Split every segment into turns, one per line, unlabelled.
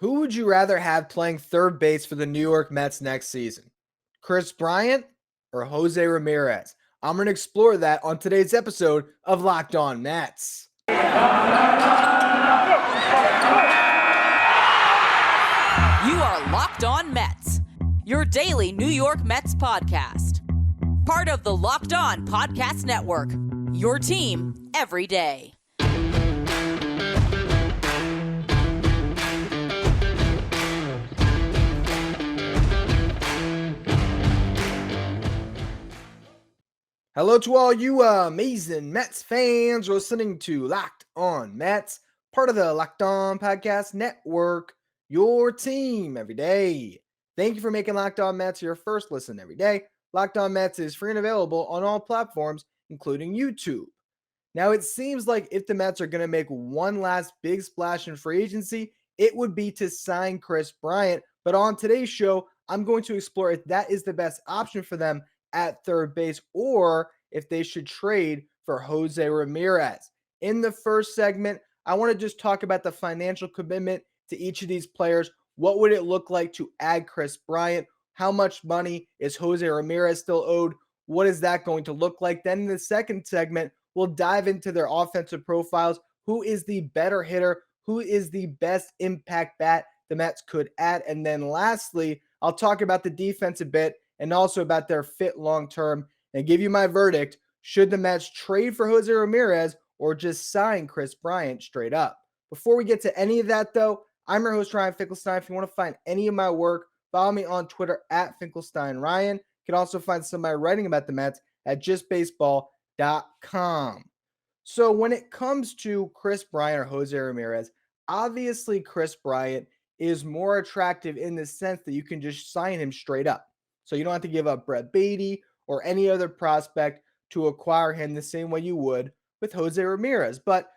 Who would you rather have playing third base for the New York Mets next season? Kris Bryant or José Ramírez? I'm going to explore that on today's episode of Locked On Mets.
You are Locked On Mets, your daily New York Mets podcast. Part of the Locked On Podcast Network, your team every day.
Hello to all you amazing Mets fans listening to Locked On Mets, part of the Locked On Podcast Network, your team every day. Thank you for making Locked On Mets your first listen every day. Locked On Mets is free and available on all platforms, including YouTube. Now, it seems like if the Mets are going to make one last big splash in free agency, it would be to sign Kris Bryant. But on today's show, I'm going to explore if that is the best option for them at third base, or if they should trade for José Ramírez. In the first segment, I want to just talk about the financial commitment to each of these players. What would it look like to add Kris Bryant? How much money is José Ramírez still owed? What is that going to look like? Then in the second segment, we'll dive into their offensive profiles. Who is the better hitter? Who is the best impact bat the Mets could add? And then lastly, I'll talk about the defense a bit and also about their fit long-term and give you my verdict. Should the Mets trade for José Ramírez or just sign Kris Bryant straight up? Before we get to any of that, though, I'm your host, Ryan Finkelstein. If you want to find any of my work, follow me on Twitter at FinkelsteinRyan. You can also find some of my writing about the Mets at justbaseball.com. So when it comes to Kris Bryant or José Ramírez, obviously Kris Bryant is more attractive in the sense that you can just sign him straight up. So you don't have to give up Brett Beatty or any other prospect to acquire him the same way you would with José Ramírez. But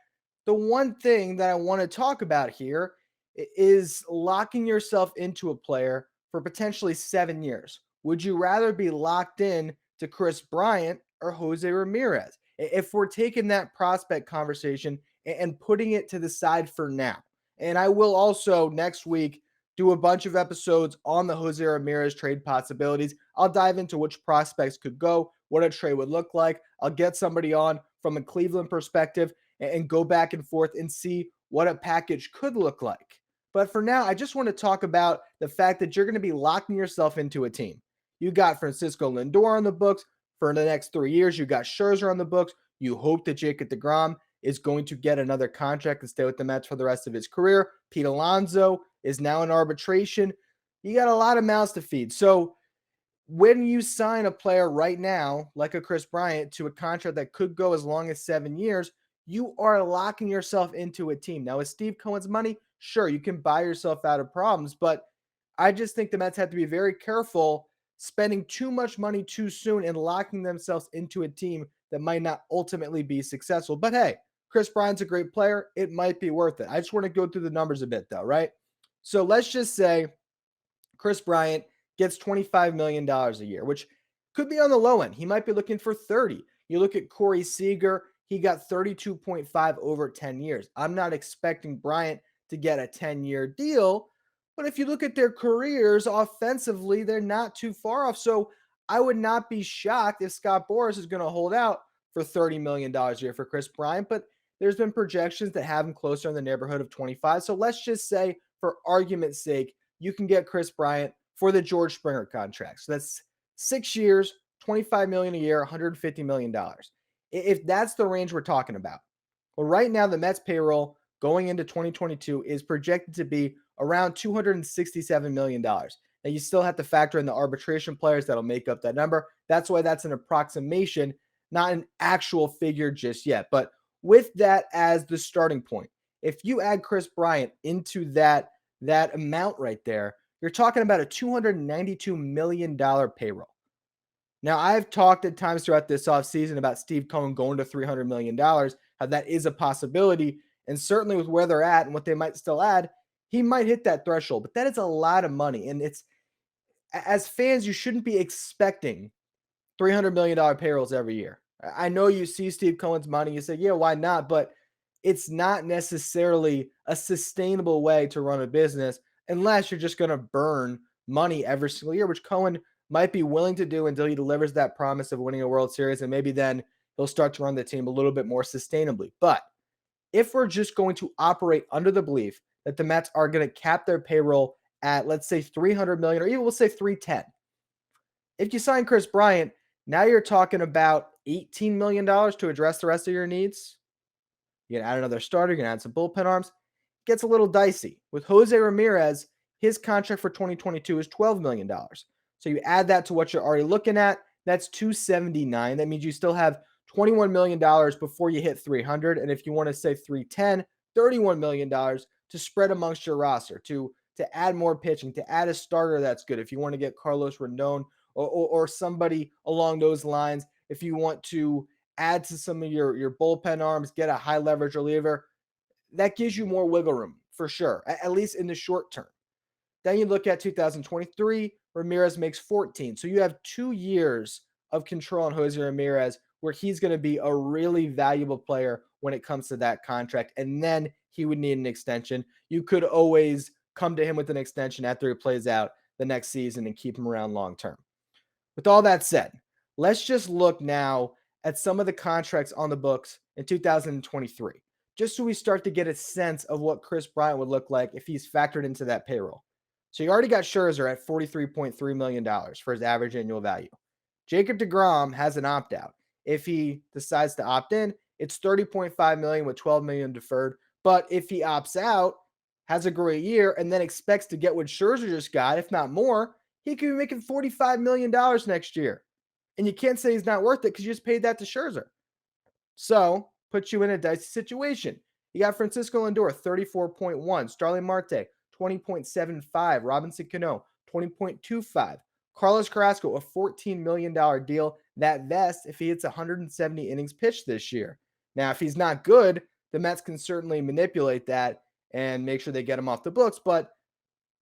the one thing that I want to talk about here is locking yourself into a player for potentially 7 years. Would you rather be locked in to Kris Bryant or José Ramírez? If we're taking that prospect conversation and putting it to the side for now, and I will also next week do a bunch of episodes on the José Ramírez trade possibilities. I'll dive into which prospects could go, what a trade would look like. I'll get somebody on from a Cleveland perspective and go back and forth and see what a package could look like. But for now, I just want to talk about the fact that you're going to be locking yourself into a team. You got Francisco Lindor on the books for the next 3 years. You got Scherzer on the books. You hope that Jacob deGrom is going to get another contract and stay with the Mets for the rest of his career. Pete Alonso is now in arbitration. You got a lot of mouths to feed. So when you sign a player right now, like a Kris Bryant, to a contract that could go as long as 7 years, you are locking yourself into a team. Now, with Steve Cohen's money, sure, you can buy yourself out of problems, but I just think the Mets have to be very careful spending too much money too soon and locking themselves into a team that might not ultimately be successful. But hey, Kris Bryant's a great player. It might be worth it. I just want to go through the numbers a bit, though, right? So let's just say Kris Bryant gets $25 million a year, which could be on the low end. He might be looking for 30. You look at Corey Seager, he got 32.5 over 10 years. I'm not expecting Bryant to get a 10-year deal, but if you look at their careers offensively, they're not too far off. So I would not be shocked if Scott Boras is going to hold out for $30 million a year for Kris Bryant, but there's been projections that have him closer in the neighborhood of 25. So let's just say, for argument's sake, you can get Kris Bryant for the George Springer contract. So that's 6 years, $25 million a year, $150 million. If that's the range we're talking about. Well, right now, the Mets payroll going into 2022 is projected to be around $267 million. Now, you still have to factor in the arbitration players that'll make up that number. That's why that's an approximation, not an actual figure just yet. But with that as the starting point, if you add Kris Bryant into that amount right there, you're talking about a $292 million payroll. Now, I've talked at times throughout this offseason about Steve Cohen going to $300 million, how that is a possibility. And certainly with where they're at and what they might still add, he might hit that threshold. But that is a lot of money. And it's, as fans, you shouldn't be expecting $300 million payrolls every year. I know you see Steve Cohen's money, you say, yeah, why not? But it's not necessarily a sustainable way to run a business, unless you're just going to burn money every single year, which Cohen might be willing to do until he delivers that promise of winning a World Series. And maybe then he'll start to run the team a little bit more sustainably. But if we're just going to operate under the belief that the Mets are going to cap their payroll at, let's say, $300 million, or even we'll say $310. If you sign Kris Bryant, now you're talking about $18 million to address the rest of your needs. You're going to add another starter, you're going to add some bullpen arms. It gets a little dicey. With José Ramírez, his contract for 2022 is $12 million. So you add that to what you're already looking at, that's $279. That means you still have $21 million before you hit 300. And if you want to say 310, $31 million to spread amongst your roster, to add more pitching, to add a starter that's good. If you want to get Carlos Rendon or somebody along those lines, if you want to add to some of your bullpen arms, get a high leverage reliever, that gives you more wiggle room for sure, at least in the short term. Then you look at 2023, Ramirez makes 14. So you have 2 years of control on José Ramírez where he's going to be a really valuable player when it comes to that contract. And then he would need an extension. You could always come to him with an extension after he plays out the next season and keep him around long term. With all that said, let's just look now at some of the contracts on the books in 2023, just so we start to get a sense of what Kris Bryant would look like if he's factored into that payroll. So you already got Scherzer at $43.3 million for his average annual value. Jacob deGrom has an opt-out. If he decides to opt in, it's $30.5 million with $12 million deferred. But if he opts out, has a great year, and then expects to get what Scherzer just got, if not more, he could be making $45 million next year. And you can't say he's not worth it because you just paid that to Scherzer. So, puts you in a dicey situation. You got Francisco Lindor, 34.1. Starling Marte, 20.75. Robinson Cano, 20.25. Carlos Carrasco, a $14 million deal that vests if he hits 170 innings pitched this year. Now, if he's not good, the Mets can certainly manipulate that and make sure they get him off the books. But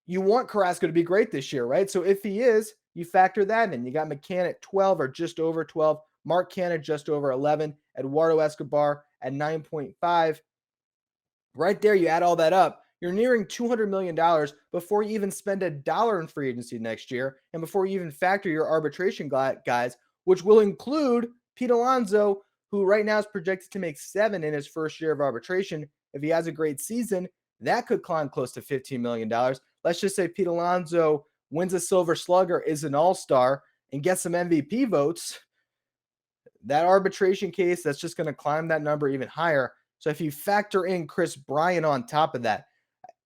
you want Carrasco to be great this year, right? So if he is, you factor that in. You got McCann at 12 or just over 12. Mark Canha just over 11. Eduardo Escobar at 9.5. Right there, you add all that up, you're nearing $200 million before you even spend $1 in free agency next year and before you even factor your arbitration guys, which will include Pete Alonso, who right now is projected to make $7 in his first year of arbitration. If he has a great season, that could climb close to $15 million. Let's just say Pete Alonso wins a Silver Slugger, is an all-star, and gets some MVP votes. That arbitration case, that's just going to climb that number even higher. So if you factor in Kris Bryant on top of that,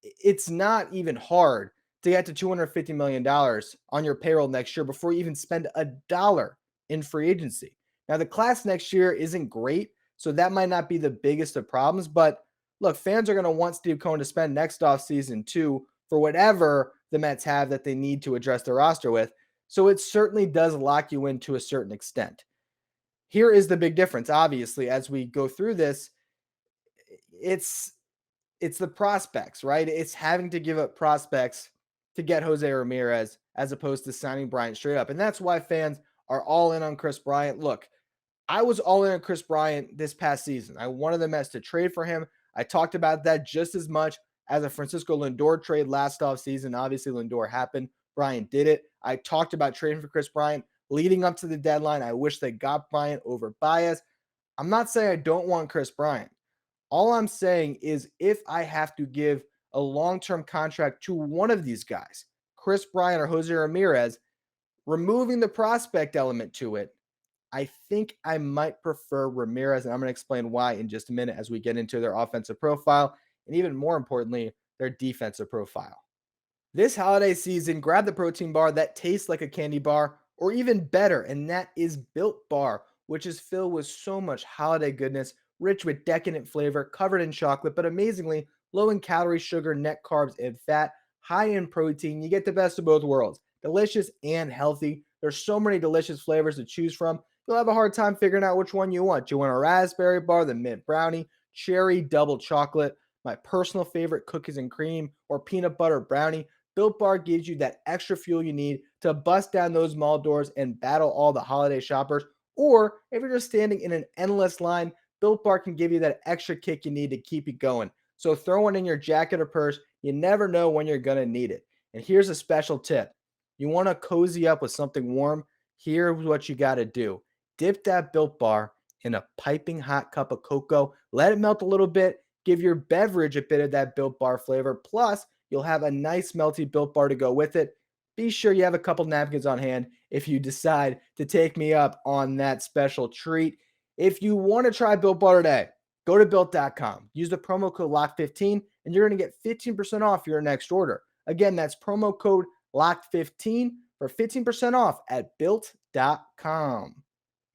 it's not even hard to get to $250 million on your payroll next year before you even spend $1 in free agency. Now, the class next year isn't great, so that might not be the biggest of problems. But look, fans are going to want Steve Cohen to spend next offseason too for whatever the Mets have that they need to address their roster with. So it certainly does lock you in to a certain extent. Here is the big difference, obviously, as we go through this. It's the prospects, right? It's having to give up prospects to get José Ramírez as opposed to signing Bryant straight up. And that's why fans are all in on Kris Bryant. Look, I was all in on Kris Bryant this past season. I wanted the Mets to trade for him. I talked about that just as much as a Francisco Lindor trade last offseason. Obviously, Lindor happened. Bryant did it. I talked about trading for Kris Bryant leading up to the deadline. I wish they got Bryant over Baez. I'm not saying I don't want Kris Bryant. All I'm saying is if I have to give a long-term contract to one of these guys, Kris Bryant or José Ramírez, removing the prospect element to it, I think I might prefer Ramírez, and I'm going to explain why in just a minute as we get into their offensive profile, and even more importantly, their defensive profile. This holiday season, grab the protein bar that tastes like a candy bar, or even better, and that is Built Bar, which is filled with so much holiday goodness, rich with decadent flavor, covered in chocolate, but amazingly low in calories, sugar, net carbs, and fat, high in protein. You get the best of both worlds, delicious and healthy. There's so many delicious flavors to choose from. You'll have a hard time figuring out which one you want. Do you want a raspberry bar, the mint brownie, cherry double chocolate, my personal favorite cookies and cream, or peanut butter brownie? Built Bar gives you that extra fuel you need to bust down those mall doors and battle all the holiday shoppers. Or if you're just standing in an endless line, Built Bar can give you that extra kick you need to keep you going. So throw one in your jacket or purse, You never know when you're going to need it. And here's a special tip. You want to cozy up with something warm? Here's what you got to do. Dip that Built Bar in a piping hot cup of cocoa. Let it melt a little bit. Give your beverage a bit of that Built Bar flavor. Plus, you'll have a nice melty Built Bar to go with it. Be sure you have a couple napkins on hand if you decide to take me up on that special treat. If you want to try Built Bar today, go to Built.com. Use the promo code LOCK15 and you're going to get 15% off your next order. Again, that's promo code LOCK15 for 15% off at Built.com.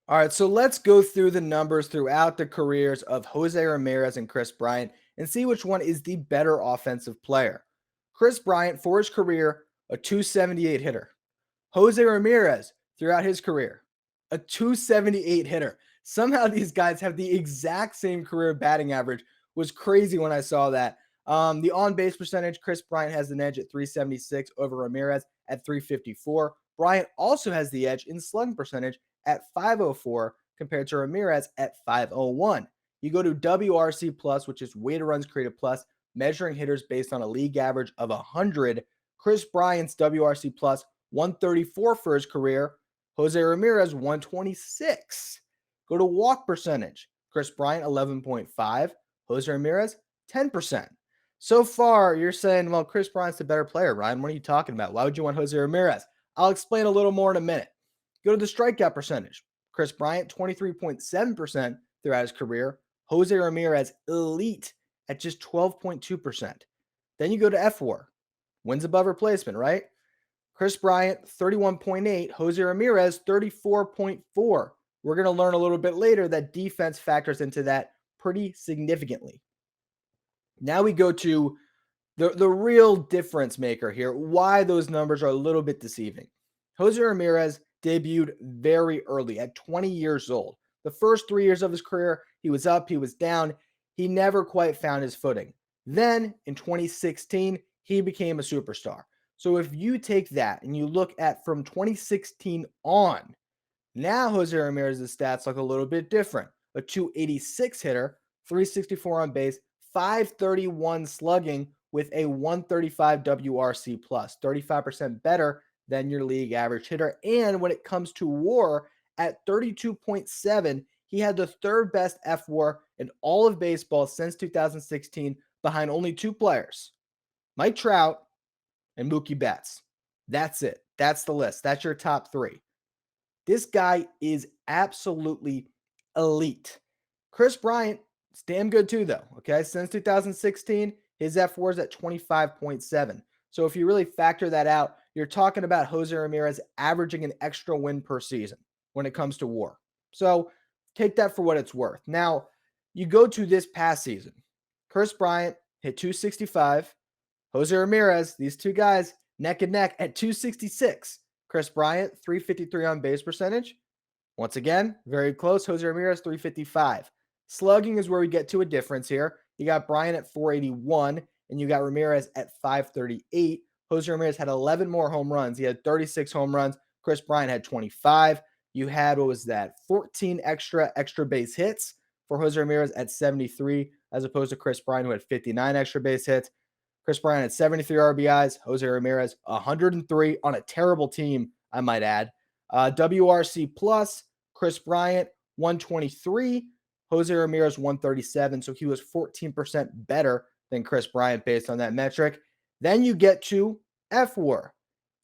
All right, so let's go through the numbers throughout the careers of José Ramírez and Kris Bryant and see which one is the better offensive player. Kris Bryant, for his career, a 278 hitter. José Ramírez, throughout his career, a 278 hitter. Somehow these guys have the exact same career batting average. Was crazy when I saw that. The on-base percentage, Kris Bryant has an edge at 376 over Ramírez at 354. Bryant also has the edge in slugging percentage at 504 compared to Ramírez at 501. You go to WRC plus, which is weighted runs created plus, measuring hitters based on a league average of 100. Kris Bryant's WRC plus 134 for his career. José Ramírez 126. Go to walk percentage. Kris Bryant 11.5. José Ramírez 10%. So far, you're saying, well, Kris Bryant's the better player, Ryan. What are you talking about? Why would you want José Ramírez? I'll explain a little more in a minute. Go to the strikeout percentage. Kris Bryant 23.7% throughout his career. José Ramírez elite at just 12.2%. Then you go to F-WAR. Wins above replacement, right? Kris Bryant 31.8. José Ramírez 34.4. We're going to learn a little bit later that defense factors into that pretty significantly. Now we go to the real difference maker here, why those numbers are a little bit deceiving. José Ramírez debuted very early at 20 years old. The first 3 years of his career, he was up, he was down. He never quite found his footing. Then in 2016, he became a superstar. So if you take that and you look at from 2016 on, now José Ramírez's stats look a little bit different. A 286 hitter, 364 on base, 531 slugging with a 135 WRC plus, 35% better than your league average hitter. And when it comes to WAR at 32.7, he had the third best F-WAR in all of baseball since 2016, behind only two players, Mike Trout and Mookie Betts. That's it. That's the list. That's your top three. This guy is absolutely elite. Kris Bryant is damn good too, though. Okay, since 2016, his F-WAR is at 25.7. So if you really factor that out, you're talking about José Ramírez averaging an extra win per season when it comes to WAR. So take that for what it's worth. Now, you go to this past season. Kris Bryant hit 265. José Ramírez, these two guys neck and neck at 266. Kris Bryant, 353 on base percentage. Once again, very close. José Ramírez, 355. Slugging is where we get to a difference here. You got Bryant at 481, and you got Ramírez at 538. José Ramírez had 11 more home runs. He had 36 home runs. Kris Bryant had 25. You had, 14 extra base hits for José Ramírez at 73, as opposed to Kris Bryant, who had 59 extra base hits. Kris Bryant had 73 RBIs. José Ramírez, 103 on a terrible team, I might add. WRC plus, Kris Bryant, 123. José Ramírez, 137. So he was 14% better than Kris Bryant based on that metric. Then you get to F-WAR.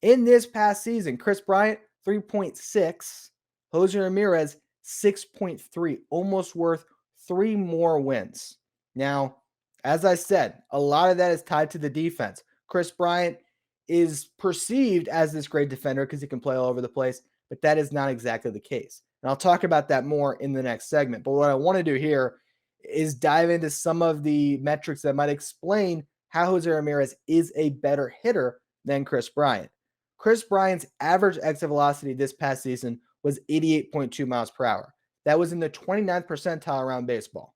In this past season, Kris Bryant, 3.6. José Ramírez, 6.3. Almost worth 3 more wins. Now, as I said, a lot of that is tied to the defense. Kris Bryant is perceived as this great defender because he can play all over the place, but that is not exactly the case. And I'll talk about that more in the next segment. But what I want to do here is dive into some of the metrics that might explain how José Ramírez is a better hitter than Kris Bryant. Kris Bryant's average exit velocity this past season was 88.2 miles per hour. That was in the 29th percentile around baseball.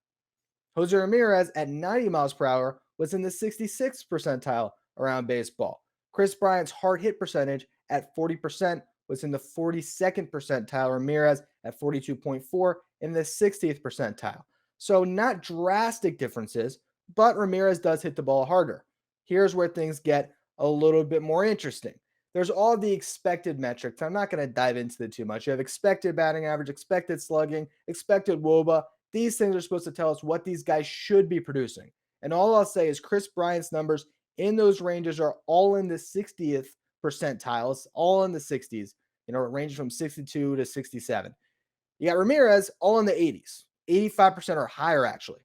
José Ramírez at 90 miles per hour was in the 66th percentile around baseball. Kris Bryant's hard hit percentage at 40% was in the 42nd percentile. Ramírez at 42.4 in the 60th percentile. So not drastic differences, but Ramírez does hit the ball harder. here's where things get a little bit more interesting. There's all the expected metrics. I'm not going to dive into it too much. You have expected batting average, expected slugging, expected WOBA. These things are supposed to tell us what these guys should be producing. And all I'll say is Kris Bryant's numbers in those ranges are all in the 60th percentiles, all in the 60s. It ranges from 62 to 67. You got Ramirez all in the 80s, 85% or higher, actually.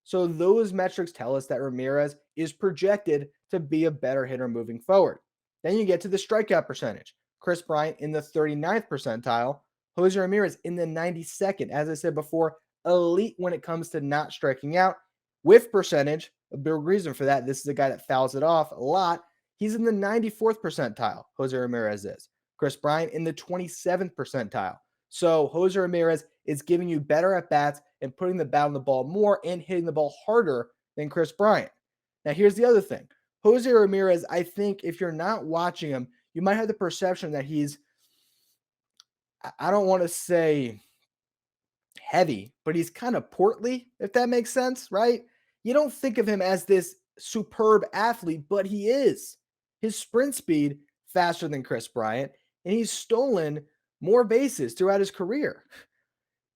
So those metrics tell us that Ramirez is projected to be a better hitter moving forward. Then you get to the strikeout percentage. Kris Bryant in the 39th percentile, José Ramírez in the 92nd. As I said before, elite when it comes to not striking out. Whiff percentage, a big reason for that. This is a guy that fouls it off a lot. He's in the 94th percentile, José Ramírez is. Kris Bryant in the 27th percentile. So José Ramírez is giving you better at-bats and putting the bat on the ball more and hitting the ball harder than Kris Bryant. Now, here's the other thing. José Ramírez, I think if you're not watching him, you might have the perception that he's, I don't want to say heavy, but he's kind of portly, if that makes sense, right? You don't think of him as this superb athlete, but he is. His sprint speed faster than Kris Bryant, and he's stolen more bases throughout his career.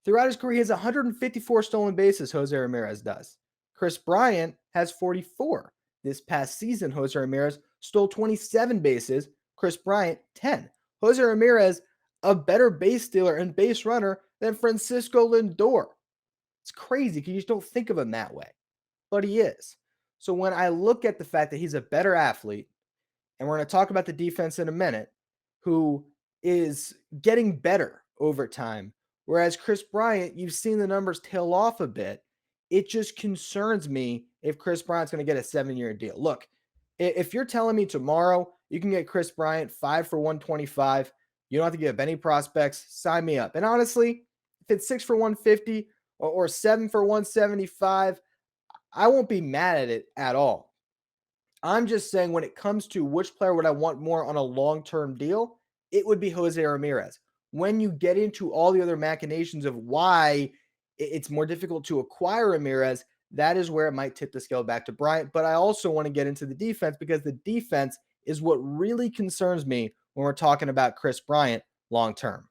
Throughout his career, he has 154 stolen bases, José Ramírez does. Kris Bryant has 44. This past season, José Ramírez stole 27 bases, Kris Bryant 10. José Ramírez, a better base stealer and base runner than Francisco Lindor. It's crazy because you just don't think of him that way, but he is. So when I look at the fact that he's a better athlete, and we're going to talk about the defense in a minute, who is getting better over time, whereas Kris Bryant, you've seen the numbers tail off a bit. It just concerns me if Kris Bryant's going to get a 7-year deal. Look, if you're telling me tomorrow you can get Kris Bryant 5 for 125, you don't have to give up any prospects, sign me up. And honestly, if it's 6 for 150 or 7 for 175, I won't be mad at it at all. I'm just saying when it comes to which player would I want more on a long-term deal, it would be José Ramírez. When you get into all the other machinations of why it's more difficult to acquire Ramírez, that is where it might tip the scale back to Bryant. But I also want to get into the defense because the defense is what really concerns me when we're talking about Kris Bryant long-term.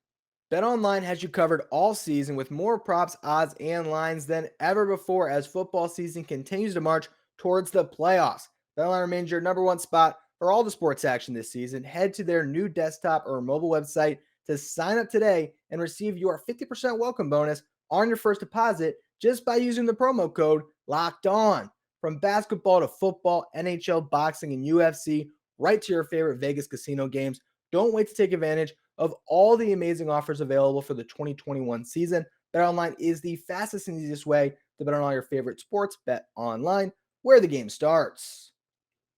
BetOnline has you covered all season with more props, odds, and lines than ever before as football season continues to march towards the playoffs. BetOnline remains your number one spot for all the sports action this season. Head to their new desktop or mobile website to sign up today and receive your 50% welcome bonus on your first deposit just by using the promo code LOCKEDON. From basketball to football, NHL, boxing, and UFC, right to your favorite Vegas casino games. Don't wait to take advantage of all the amazing offers available for the 2021 season. BetOnline is the fastest and easiest way to bet on all your favorite sports. Bet online, where the game starts.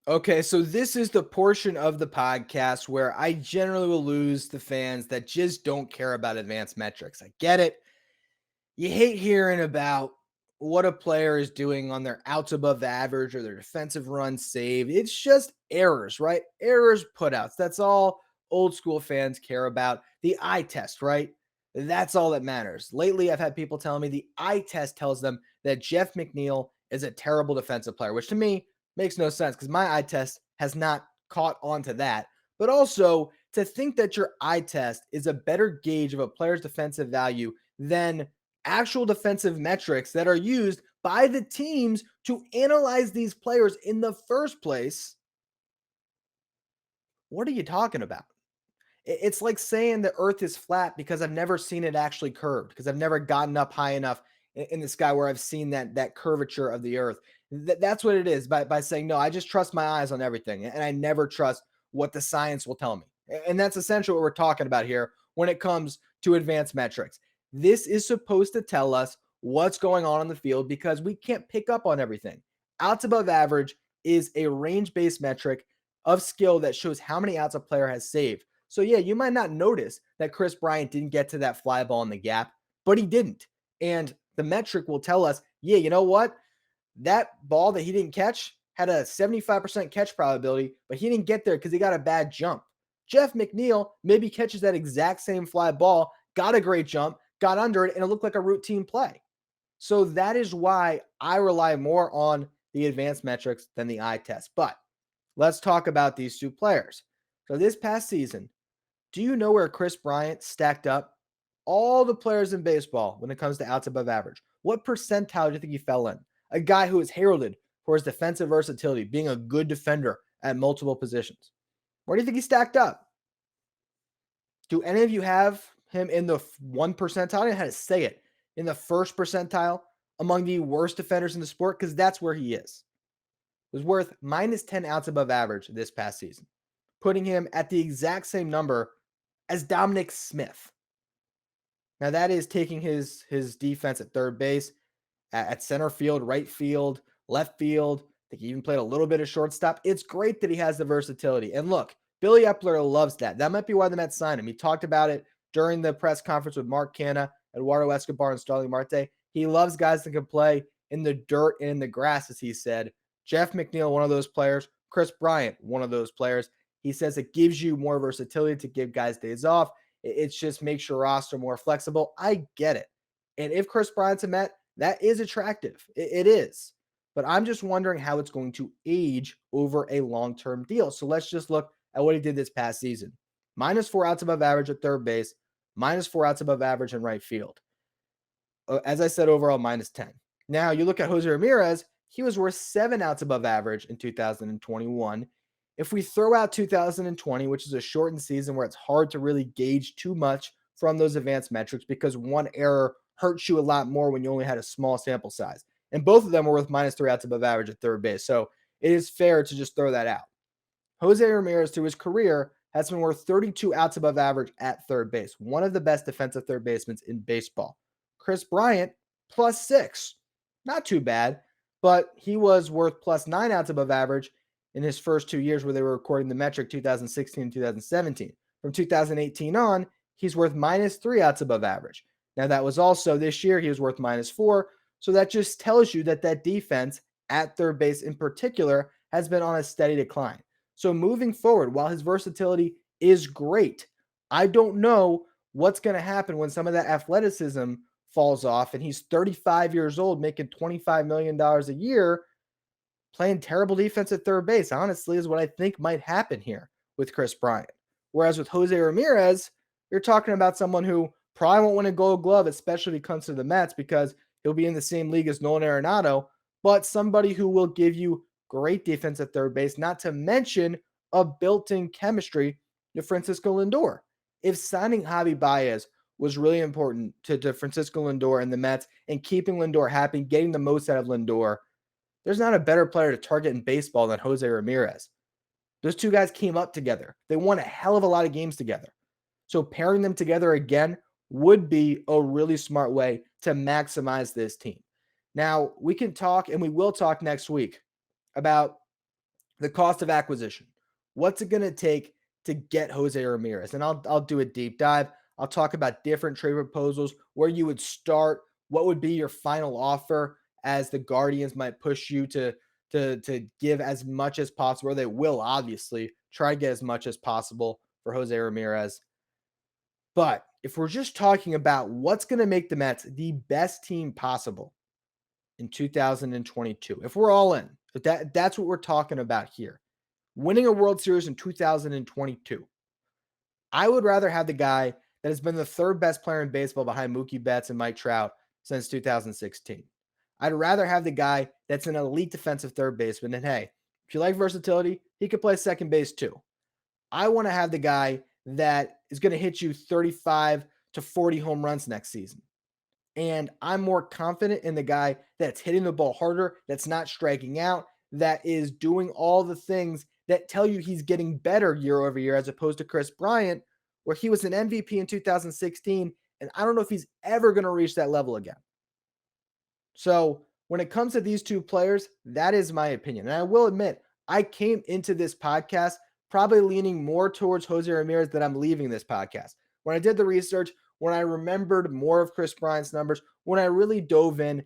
Okay, so this is the portion of the podcast where I generally will lose the fans that just don't care about advanced metrics. I get it. You hate hearing about what a player is doing on their outs above average or their defensive runs saved. It's just errors, right? Errors, putouts. That's all old school fans care about. The eye test, right? That's all that matters. Lately, I've had people telling me the eye test tells them that Jeff McNeil is a terrible defensive player, which to me makes no sense because my eye test has not caught on to that. But also to think that your eye test is a better gauge of a player's defensive value than actual defensive metrics that are used by the teams to analyze these players in the first place. What are you talking about? It's like saying the earth is flat because I've never seen it actually curved, because I've never gotten up high enough in the sky where I've seen that curvature of the earth. That's what it is by saying, no, I just trust my eyes on everything. And I never trust what the science will tell me. And that's essentially what we're talking about here when it comes to advanced metrics. This is supposed to tell us what's going on the field because we can't pick up on everything. Outs above average is a range-based metric of skill that shows how many outs a player has saved. So yeah, you might not notice that Kris Bryant didn't get to that fly ball in the gap, but he didn't. And the metric will tell us, yeah, you know what? That ball that he didn't catch had a 75% catch probability, but he didn't get there because he got a bad jump. Jeff McNeil maybe catches that exact same fly ball, got a great jump, got under it, and it looked like a routine play. So that is why I rely more on the advanced metrics than the eye test. But let's talk about these two players. So this past season, do you know where Kris Bryant stacked up all the players in baseball when it comes to outs above average? What percentile do you think he fell in? A guy who is heralded for his defensive versatility, being a good defender at multiple positions. Where do you think he stacked up? Do any of you have him in the 1 percentile? I don't know how to say it. In the first percentile among the worst defenders in the sport? Because that's where he is. Was worth minus 10 outs above average this past season, putting him at the exact same number as Dominic Smith. Now that is taking his defense at third base, at center field, right field, left field. I think he even played a little bit of shortstop. It's great that he has the versatility. And look, Billy Epler loves that. That might be why the Mets signed him. He talked about it during the press conference with Mark Canha, Eduardo Escobar, and Starling Marte. He loves guys that can play in the dirt and in the grass, as he said. Jeff McNeil, one of those players. Kris Bryant, one of those players. He says it gives you more versatility to give guys days off. It just makes your roster more flexible. I get it. And if Kris Bryant's a Met, that is attractive. It is. But I'm just wondering how it's going to age over a long-term deal. So let's just look at what he did this past season. Minus 4 outs above average at third base, minus 4 outs above average in right field. As I said, overall, minus 10. Now, you look at José Ramírez, he was worth 7 outs above average in 2021. If we throw out 2020, which is a shortened season where it's hard to really gauge too much from those advanced metrics because one error hurts you a lot more when you only had a small sample size. And both of them were with minus 3 outs above average at third base. So it is fair to just throw that out. José Ramírez, through his career, has been worth 32 outs above average at third base, one of the best defensive third basemen in baseball. Kris Bryant, plus 6. Not too bad, but he was worth plus 9 outs above average in his first 2 years where they were recording the metric 2016 and 2017. From 2018 on, he's worth minus 3 outs above average. Now, that was also this year, he was worth minus 4. So that just tells you that that defense at third base in particular has been on a steady decline. So moving forward, while his versatility is great, I don't know what's going to happen when some of that athleticism falls off and he's 35 years old making $25 million a year playing terrible defense at third base, honestly, is what I think might happen here with Kris Bryant. Whereas with José Ramírez, you're talking about someone who probably won't win a Gold Glove, especially when it comes to the Mets, because he'll be in the same league as Nolan Arenado, but somebody who will give you great defense at third base, not to mention a built-in chemistry to Francisco Lindor. If signing Javi Baez was really important to Francisco Lindor and the Mets and keeping Lindor happy, getting the most out of Lindor, there's not a better player to target in baseball than José Ramírez. Those two guys came up together. They won a hell of a lot of games together. So pairing them together again would be a really smart way to maximize this team. Now, we can talk, and we will talk next week, about the cost of acquisition. What's it going to take to get José Ramírez? And I'll do a deep dive. I'll talk about different trade proposals, where you would start, what would be your final offer, as the Guardians might push you to give as much as possible, or they will obviously try to get as much as possible for José Ramírez. But if we're just talking about what's going to make the Mets the best team possible in 2022, if we're all in, that's what we're talking about here. Winning a World Series in 2022. I would rather have the guy that has been the third best player in baseball behind Mookie Betts and Mike Trout since 2016. I'd rather have the guy that's an elite defensive third baseman. And hey, if you like versatility, he could play second base too. I want to have the guy that is going to hit you 35 to 40 home runs next season. And I'm more confident in the guy that's hitting the ball harder, that's not striking out, that is doing all the things that tell you he's getting better year over year, as opposed to Kris Bryant, where he was an MVP in 2016. And I don't know if he's ever going to reach that level again. So when it comes to these two players, that is my opinion. And I will admit, I came into this podcast probably leaning more towards José Ramírez than I'm leaving this podcast. When I did the research, when I remembered more of Kris Bryant's numbers, when I really dove in,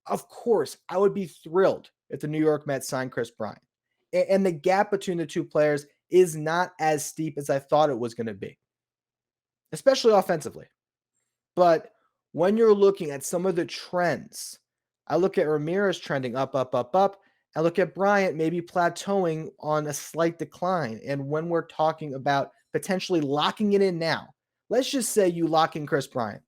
of course, I would be thrilled if the New York Mets signed Kris Bryant. And the gap between the two players is not as steep as I thought it was going to be, especially offensively. But when you're looking at some of the trends, I look at Ramírez trending up, up, up, up, I look at Bryant maybe plateauing on a slight decline. And when we're talking about potentially locking it in now, let's just say you lock in Kris Bryant,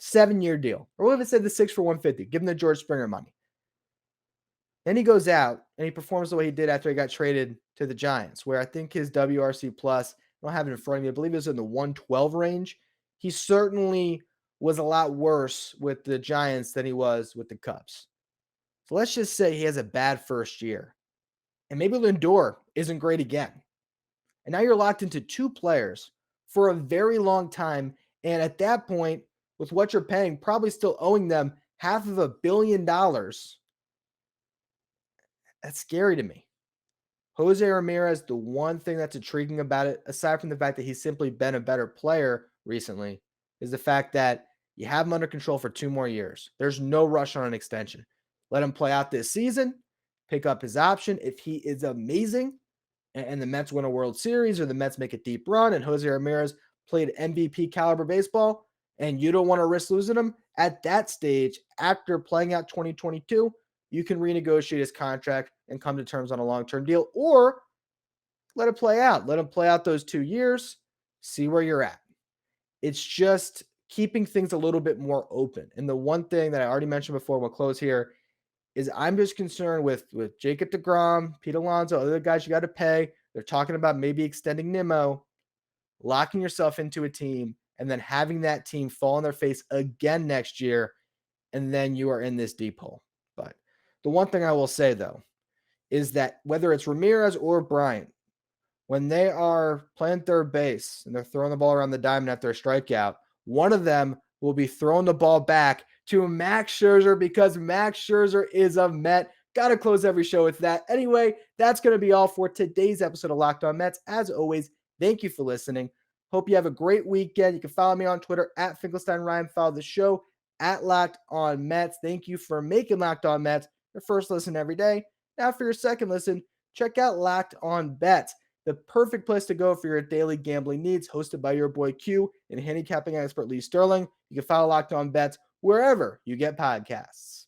7-year deal, or what if it said the 6 for 150, give him the George Springer money. Then he goes out and he performs the way he did after he got traded to the Giants, where I think his WRC plus, I don't have it in front of me, I believe it was in the 112 range. He certainly was a lot worse with the Giants than he was with the Cubs. So let's just say he has a bad first year. And maybe Lindor isn't great again. And now you're locked into 2 players for a very long time. And at that point, with what you're paying, probably still owing them $500 million. That's scary to me. José Ramírez, the one thing that's intriguing about it, aside from the fact that he's simply been a better player recently, is the fact that you have him under control for 2 more years. There's no rush on an extension. Let him play out this season, pick up his option. If he is amazing and the Mets win a World Series or the Mets make a deep run and José Ramírez played MVP caliber baseball and you don't want to risk losing him, at that stage, after playing out 2022, you can renegotiate his contract and come to terms on a long-term deal, or let it play out. Let him play out those 2 years, see where you're at. It's just keeping things a little bit more open. And the one thing that I already mentioned before, we'll close here, is I'm just concerned with Jacob deGrom, Pete Alonso, other guys you got to pay. They're talking about maybe extending Nimmo, locking yourself into a team, and then having that team fall on their face again next year, and then you are in this deep hole. But the one thing I will say, though, is that whether it's Ramírez or Bryant, when they are playing third base and they're throwing the ball around the diamond after a strikeout, one of them will be throwing the ball back to Max Scherzer because Max Scherzer is a Met. Got to close every show with that. Anyway, that's going to be all for today's episode of Locked On Mets. As always, thank you for listening. Hope you have a great weekend. You can follow me on Twitter at Finkelstein Ryan. Follow the show at Locked On Mets. Thank you for making Locked On Mets your first listen every day. Now for your second listen, check out Locked On Bets, the perfect place to go for your daily gambling needs, hosted by your boy Q and handicapping expert Lee Sterling. You can follow Locked On Bets wherever you get podcasts.